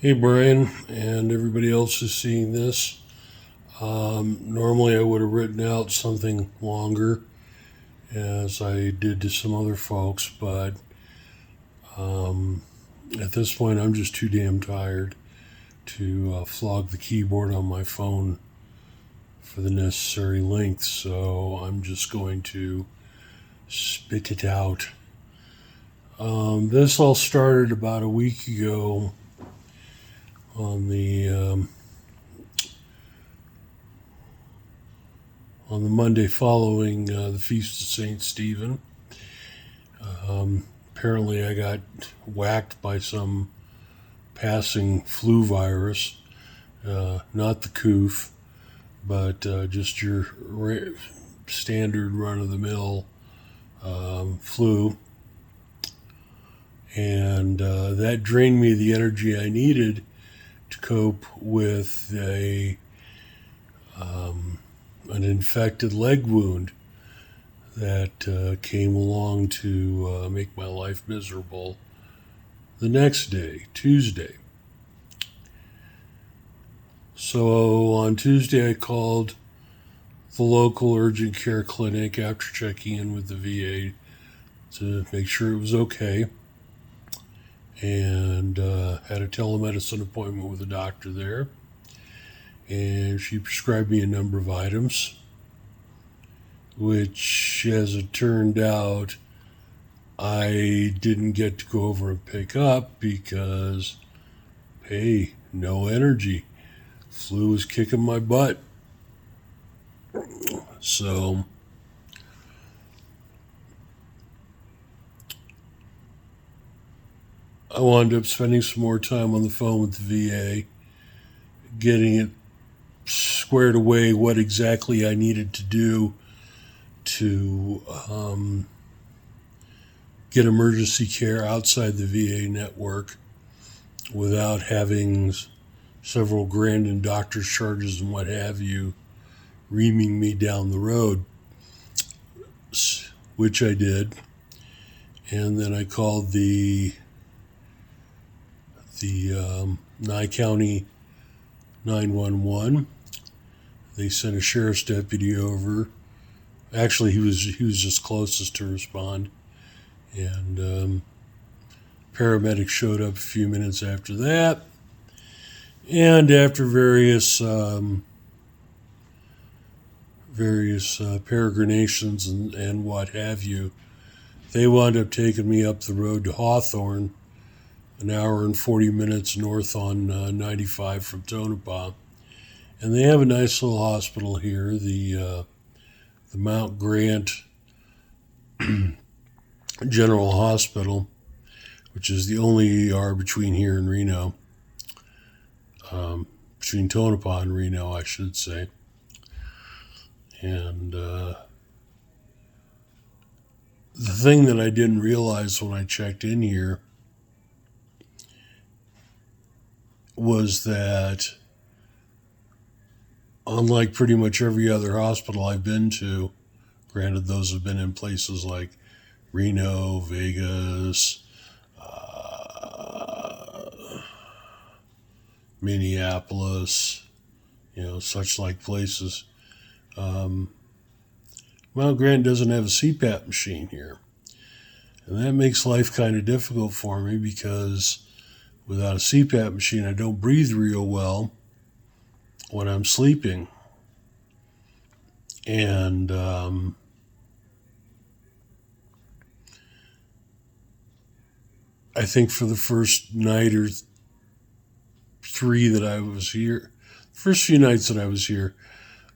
Hey Brian, and everybody else who's seeing this. Normally I would have written out something longer, as I did to some other folks, but um, at this point I'm just too damn tired to flog the keyboard on my phone for the necessary length, so I'm just going to spit it out. This all started about a week ago on the Monday following the Feast of St. Stephen. Apparently, I got whacked by some passing flu virus, not the coof, but just your standard run of the mill flu. And that drained me the energy I needed to cope with an infected leg wound that came along to make my life miserable the next day, Tuesday. So on Tuesday, I called the local urgent care clinic after checking in with the VA to make sure it was okay, and had a telemedicine appointment with a doctor there. And she prescribed me a number of items, which, as it turned out, I didn't get to go over and pick up because, hey, no energy. Flu was kicking my butt. So I wound up spending some more time on the phone with the VA, getting it squared away what exactly I needed to do to get emergency care outside the VA network without having several grand in doctor's charges and what have you reaming me down the road, which I did. And then I called the Nye County 911. They sent a sheriff's deputy over. Actually, he was just closest to respond, and paramedics showed up a few minutes after that. And after various peregrinations and what have you, they wound up taking me up the road to Hawthorne, an hour and 40 minutes north on 95 from Tonopah. And they have a nice little hospital here, the Mount Grant General Hospital, which is the only ER between here and Reno, between Tonopah and Reno, I should say. And the thing that I didn't realize when I checked in here was that, unlike pretty much every other hospital I've been to, granted those have been in places like Reno, Vegas, Minneapolis, such like places, Mount Grant doesn't have a CPAP machine here. And that makes life kind of difficult for me because without a CPAP machine, I don't breathe real well when I'm sleeping. And I think for the first night or three that I was here, first few nights that I was here,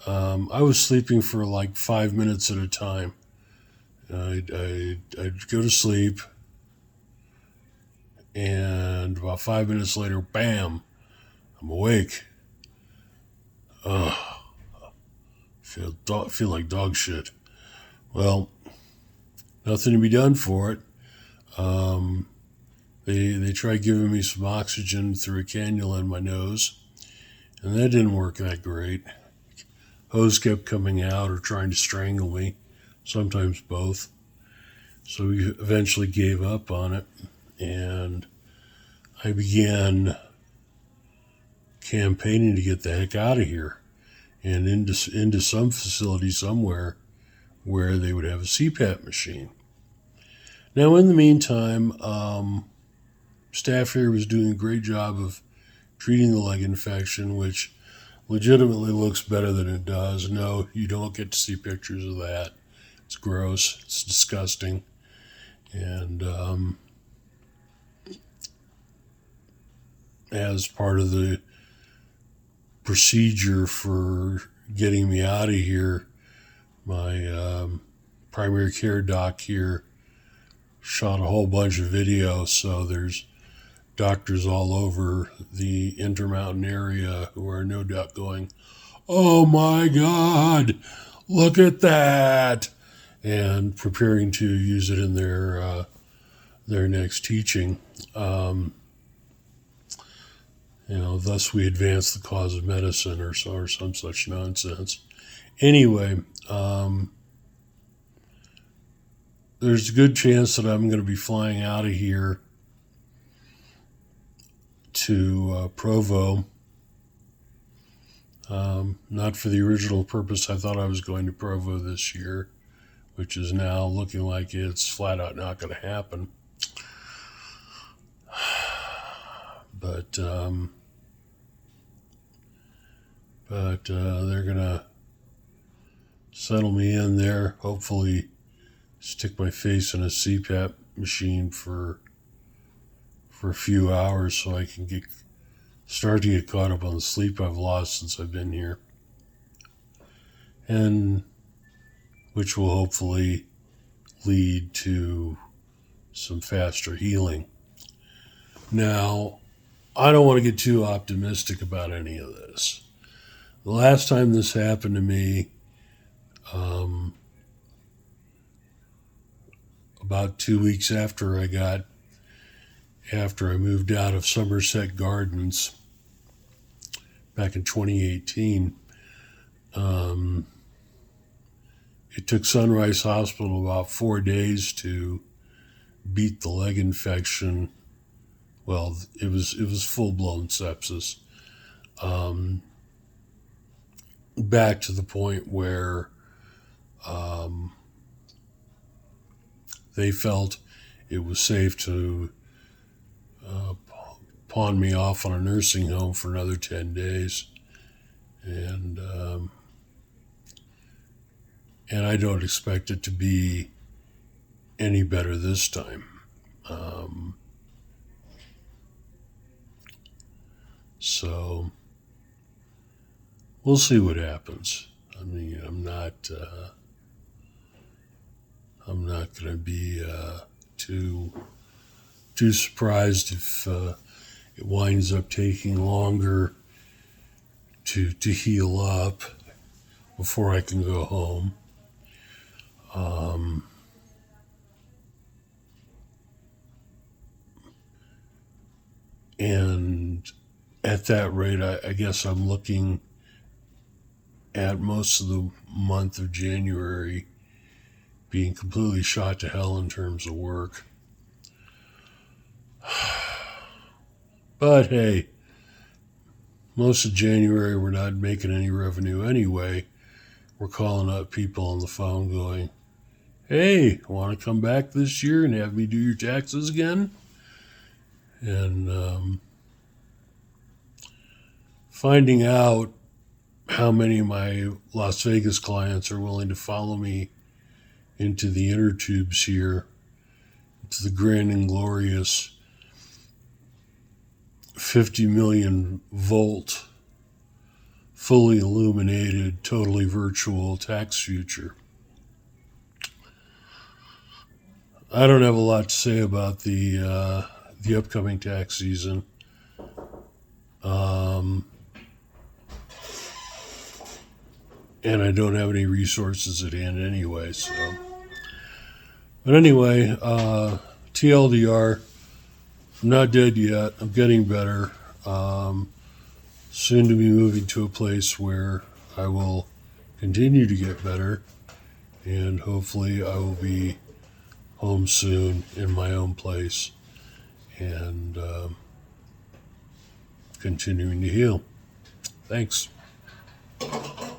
I was sleeping for like 5 minutes at a time. I'd go to sleep, and about 5 minutes later, bam, I'm awake. Feel like dog shit. Well, nothing to be done for it. They tried giving me some oxygen through a cannula in my nose, and that didn't work that great. Hose kept coming out or trying to strangle me, sometimes both. So we eventually gave up on it, and I began campaigning to get the heck out of here and into some facility somewhere where they would have a CPAP machine. Now, in the meantime, staff here was doing a great job of treating the leg infection, which legitimately looks better than it does. No, you don't get to see pictures of that. It's gross. It's disgusting. And as part of the procedure for getting me out of here, my primary care doc here shot a whole bunch of video, so there's doctors all over the Intermountain area who are no doubt going, "Oh my God, look at that," and preparing to use it in their next teaching. Thus we advance the cause of medicine or some such nonsense. Anyway, there's a good chance that I'm going to be flying out of here to Provo. Not for the original purpose I thought I was going to Provo this year, which is now looking like it's flat out not going to happen. But they're going to settle me in there, hopefully stick my face in a CPAP machine for a few hours so I can start to get caught up on the sleep I've lost since I've been here, and which will hopefully lead to some faster healing. Now, I don't want to get too optimistic about any of this. The last time this happened to me, about 2 weeks after I moved out of Somerset Gardens back in 2018, it took Sunrise Hospital about 4 days to beat the leg infection. Well, it was full-blown sepsis. Back to the point where they felt it was safe to pawn me off on a nursing home for another 10 days. And I don't expect it to be any better this time. So we'll see what happens. I mean, I'm not going to be too surprised if it winds up taking longer to heal up before I can go home. And at that rate, I guess I'm looking at most of the month of January being completely shot to hell in terms of work. But hey, most of January we're not making any revenue anyway. We're calling up people on the phone going, "Hey, want to come back this year and have me do your taxes again?" And finding out how many of my Las Vegas clients are willing to follow me into the inner tubes here, to the grand and glorious 50 million volt, fully illuminated, totally virtual tax future. I don't have a lot to say about the upcoming tax season. And I don't have any resources at hand anyway, so. But anyway, TLDR, I'm not dead yet. I'm getting better. Soon to be moving to a place where I will continue to get better, and hopefully I will be home soon in my own place and continuing to heal. Thanks.